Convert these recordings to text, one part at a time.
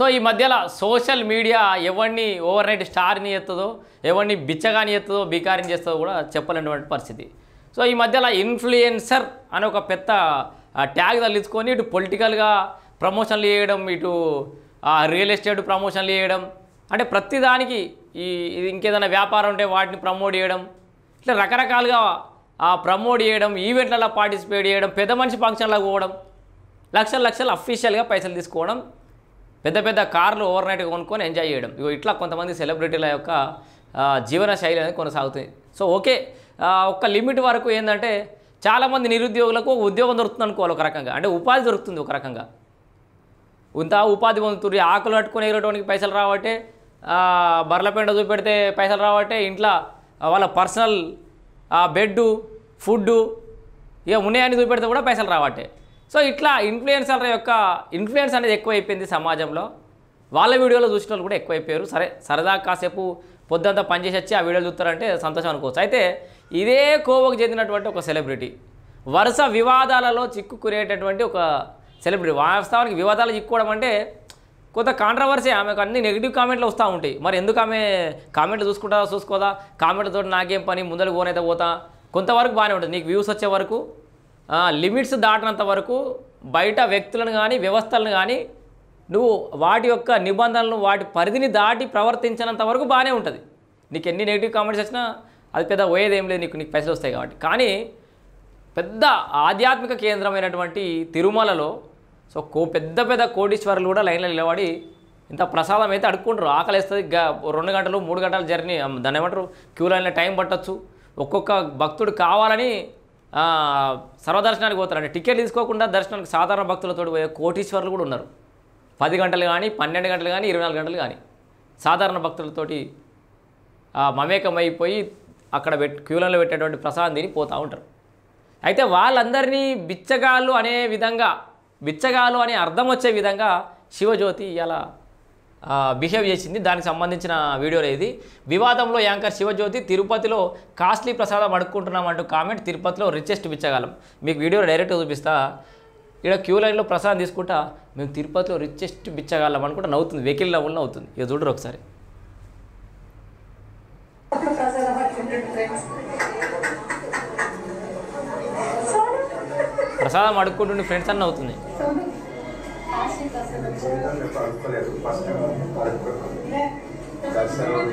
So ఈ మధ్యలో social media ఎవరిని ఓవర్ నైట్ స్టార్ని ఎత్తదో ఎవరిని బిచ్చగాని ఎత్తదో బికారిని చేస్తుందో కూడా చెప్పలేనటువంటి పరిస్థితి. సో ఈ మధ్యలో ఇన్ఫ్లుయెన్సర్ అనే ఒక పెద్ద ట్యాగ్ తగిలించుకొని ఇటు పొలిటికల్గా ప్రమోషన్లు చేయడం, ఇటు రియల్ ఎస్టేట్ ప్రమోషన్లు చేయడం, అంటే ప్రతిదానికి ఇంకేదైనా వ్యాపారం ఉంటే వాటిని ప్రమోట్ చేయడం, ఇట్లా రకరకాలుగా ప్రమోట్ చేయడం, ఈవెంట్లలో పార్టిసిపేట్ చేయడం, పెద్ద మనిషి ఫంక్షన్లకు పోవడం, లక్షలు అఫీషియల్గా పైసలు తీసుకోవడం, పెద్ద పెద్ద కార్లు ఓవర్ నైట్ కొనుక్కొని ఎంజాయ్ చేయడం. ఇట్లా కొంతమంది సెలబ్రిటీల యొక్క జీవన శైలి అనేది కొనసాగుతుంది. సో ఓకే, ఒక లిమిట్ వరకు ఏంటంటే చాలామంది నిరుద్యోగులకు ఉద్యోగం దొరుకుతుంది అనుకోవాలి, ఒక రకంగా అంటే ఉపాధి దొరుకుతుంది, ఒక రకంగా ఇంత ఉపాధి పొందుతుంది. ఆకులు కట్టుకొని ఎగరటానికి పైసలు రావట్టే, బర్లపెండ చూపెడితే పైసలు రావట్టే, ఇంట్లో వాళ్ళ పర్సనల్ బెడ్డు ఫుడ్డు ఇక ఉన్నాయని చూపెడితే కూడా పైసలు రావట్టే. సో ఇట్లా ఇన్ఫ్లుయెన్సర్ల యొక్క ఇన్ఫ్లుయెన్స్ అనేది ఎక్కువైపోయింది సమాజంలో. వాళ్ళ వీడియోలో చూసిన వాళ్ళు కూడా ఎక్కువైపోయారు. సరే సరదా కాసేపు పొద్దుంతా పనిచేసి వచ్చి ఆ వీడియోలు చూస్తారంటే సంతోషం అనుకోవచ్చు. అయితే ఇదే కోవకు చెందినటువంటి ఒక సెలబ్రిటీ వరుస వివాదాలలో చిక్కుకునేటటువంటి ఒక సెలబ్రిటీ. వాస్తవానికి వివాదాలు చిక్కుకోవడం అంటే కొంత కాంట్రవర్సీ. ఆమెకు అన్ని నెగిటివ్ కామెంట్లు వస్తూ ఉంటాయి. మరి ఎందుకు ఆమె కామెంట్లు చూసుకోదా, కామెంట్లతో నాకేం పని, ముందరకు పోనైతే పోతా, కొంతవరకు బాగానే ఉంటుంది. నీకు వ్యూస్ వచ్చే వరకు, లిమిట్స్ దాటినంత వరకు బయట వ్యక్తులను కానీ వ్యవస్థలను కానీ నువ్వు వాటి యొక్క నిబంధనలను వాటి పరిధిని దాటి ప్రవర్తించినంత వరకు బాగానే ఉంటుంది. నీకు ఎన్ని నెగిటివ్ కామెంట్స్ వచ్చినా అది పెద్ద పోయేదేం లేదు, నీకు పైసలు వస్తాయి కాబట్టి. కానీ పెద్ద ఆధ్యాత్మిక కేంద్రమైనటువంటి తిరుమలలో సో పెద్ద పెద్ద కోటీశ్వరులు కూడా లైన్లో నిలబడి ఇంత ప్రసాదం అయితే అడుక్కుంటారు. ఆకలి వేస్తుంది, 2 గంటలు 3 గంటల జర్నీ, దాన్ని ఏమంటారు క్యూ లైన్లో టైం పట్టచ్చు. ఒక్కొక్క భక్తుడు కావాలని సర్వదర్శనానికి పోతారు. అంటే టికెట్ తీసుకోకుండా దర్శనానికి సాధారణ భక్తులతో పోయే కోటీశ్వరులు కూడా ఉన్నారు. 10 గంటలు కానీ 12 గంటలు కానీ 24 గంటలు కానీ సాధారణ భక్తులతోటి మమేకమైపోయి అక్కడ క్యూలైన్లో పెట్టేటువంటి ప్రసాదం తిని పోతూ ఉంటారు. అయితే వాళ్ళందరినీ బిచ్చగాళ్ళు అనే విధంగా, బిచ్చగాళ్ళు అనే అర్థం వచ్చే విధంగా శివజ్యోతి ఇలా బిహేవ్ చేసింది. దానికి సంబంధించిన వీడియోలో ఇది. వివాదంలో యాంకర్ శివజ్యోతి తిరుపతిలో కాస్ట్లీ ప్రసాదం అడుక్కుంటున్నామంటూ కామెంట్. తిరుపతిలో రిచెస్ట్ బిచ్చగాలం. మీకు వీడియో డైరెక్ట్గా చూపిస్తా. ఇక్కడ క్యూ లైన్లో ప్రసాదం తీసుకుంటా మేము తిరుపతిలో రిచెస్ట్ బిచ్చగాలం అనుకుంటా నవ్వుతుంది, వెకిల్ నవ్వులు నవ్వుతుంది. ఇక చూడరు ఒకసారి. ప్రసాదం అడుక్కుంటుండే ఫ్రెండ్స్ అని అవుతుంది.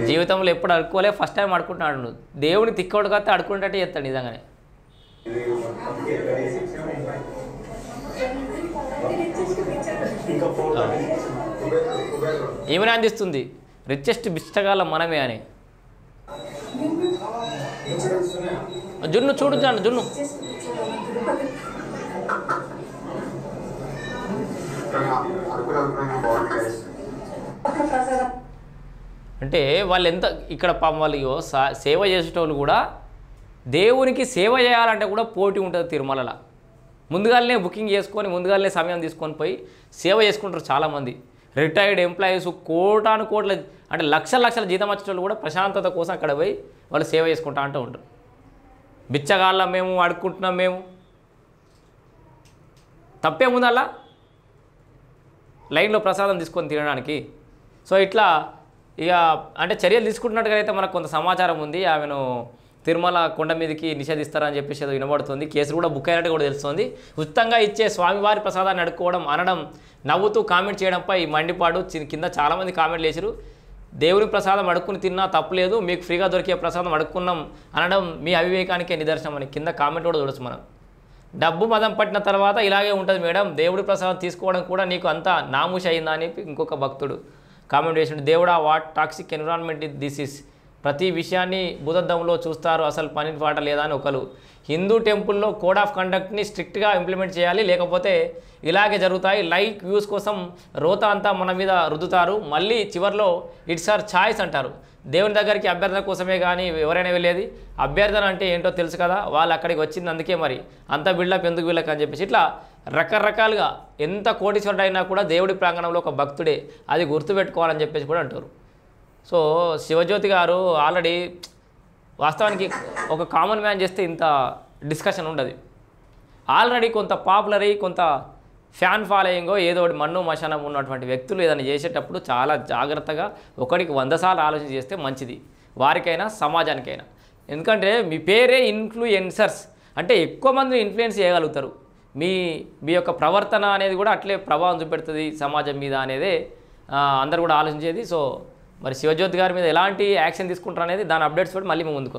జీవితంలో ఎప్పుడు అడుక్కోలే, ఫస్ట్ టైం అడుకుంటున్నాడు. దేవుని తిక్కోడు కాస్తే అడుకుంటే చేస్తాడు నిజంగానే. ఏమైనా అందిస్తుంది రిచెస్ట్ బిచ్చగాళ్ళ మనమే అని. జున్ను చూడు జున్ను అంటే వాళ్ళు ఎంత ఇక్కడ వాళ్ళు సేవ చేసేటోళ్ళు కూడా దేవునికి సేవ చేయాలంటే కూడా పోటీ ఉంటుంది తిరుమలలో. ముందుగానే బుకింగ్ చేసుకొని ముందుగానే సమయం తీసుకొని పోయి సేవ చేసుకుంటారు చాలామంది. రిటైర్డ్ ఎంప్లాయీస్ కోటాను కోట్ల అంటే లక్షల జీతం వచ్చేటోళ్ళు కూడా ప్రశాంతత కోసం అక్కడ పోయి వాళ్ళు సేవ చేసుకుంటా అంటూ ఉంటారు. బిచ్చగాళ్ళ మేము అడుక్కుంటున్నాం, మేము తప్పేముంది అలా లైన్లో ప్రసాదం తీసుకొని తినడానికి. సో ఇట్లా ఇక అంటే చర్యలు తీసుకుంటున్నట్టుగా అయితే మనకు కొంత సమాచారం ఉంది. ఆమెను తిరుమల కొండ మీదకి నిషేధిస్తారని చెప్పేసి ఏదో వినబడుతుంది. కేసులు కూడా బుక్ అయినట్టు కూడా తెలుస్తుంది. ఉచితంగా ఇచ్చే స్వామివారి ప్రసాదాన్ని అడుక్కోవడం, అనడం, నవ్వుతూ కామెంట్ చేయడంపై మండిపాడు. కింద చాలామంది కామెంట్లు వేసారు. దేవుని ప్రసాదం అడుక్కుని తిన్నా తప్పులేదు, మీకు ఫ్రీగా దొరికే ప్రసాదం అడుక్కున్నాం అనడం మీ అవివేకానికే నిదర్శనం అని కింద కామెంట్ కూడా చూడొచ్చు మనం. డబ్బు మదం పట్టిన తర్వాత ఇలాగే ఉంటుంది మేడం, దేవుడి ప్రసాదం తీసుకోవడం కూడా నీకు అంతా నామూష అయిందా అని ఇంకొక భక్తుడు కామెంట్ చేసిండు. దేవుడా what toxic environment this is, ప్రతి విషయాన్ని భూతద్దంలో చూస్తారు, అసలు పని పాట లేదా అని ఒకరు. హిందూ టెంపుల్లో కోడ్ ఆఫ్ కండక్ట్ని స్ట్రిక్ట్గా ఇంప్లిమెంట్ చేయాలి, లేకపోతే ఇలాగే జరుగుతాయి. లైక్ వ్యూస్ కోసం రోత అంతా మన మీద రుద్దుతారు, మళ్ళీ చివరిలో ఇట్స్ ఆర్ ఛాయిస్ అంటారు. దేవుని దగ్గరికి అభ్యర్థన కోసమే కానీ ఎవరైనా వెళ్ళేది, అభ్యర్థన అంటే ఏంటో తెలుసు కదా, వాళ్ళు అక్కడికి వచ్చింది అందుకే, మరి అంత బిల్డప్ ఎందుకు వీళ్ళకి అని చెప్పేసి ఇట్లా రకరకాలుగా ఎంత కోటీశ్వరుడు అయినా కూడా దేవుడి ప్రాంగణంలో ఒక భక్తుడే, అది గుర్తుపెట్టుకోవాలని చెప్పేసి కూడా అంటారు. సో శివజ్యోతి గారు ఆల్రెడీ వాస్తవానికి ఒక కామన్ మ్యాన్ చేస్తే ఇంత డిస్కషన్ ఉండదు. ఆల్రెడీ కొంత పాపులర్ అయ్యి కొంత ఫ్యాన్ ఫాలోయింగో ఏదో ఒకటి మన్ను మశానం ఉన్నటువంటి వ్యక్తులు ఏదైనా చేసేటప్పుడు చాలా జాగ్రత్తగా ఒకటికి 100 సార్లు ఆలోచన చేస్తే మంచిది, వారికైనా సమాజానికైనా. ఎందుకంటే మీ పేరే ఇన్ఫ్లుయెన్సర్స్ అంటే ఎక్కువ మందిని ఇన్ఫ్లుయెన్స్ చేయగలుగుతారు. మీ మీ యొక్క ప్రవర్తన అనేది కూడా అట్లే ప్రభావం చూపెడుతుంది సమాజం మీద అనేదే అందరూ కూడా ఆలోచించేది. సో మరి శివజ్యోతి గారి మీద ఎలాంటి యాక్షన్ తీసుకుంటారు అనేది దాని అప్డేట్స్ కూడా మళ్ళీ మేము ముందుకు వస్తాం.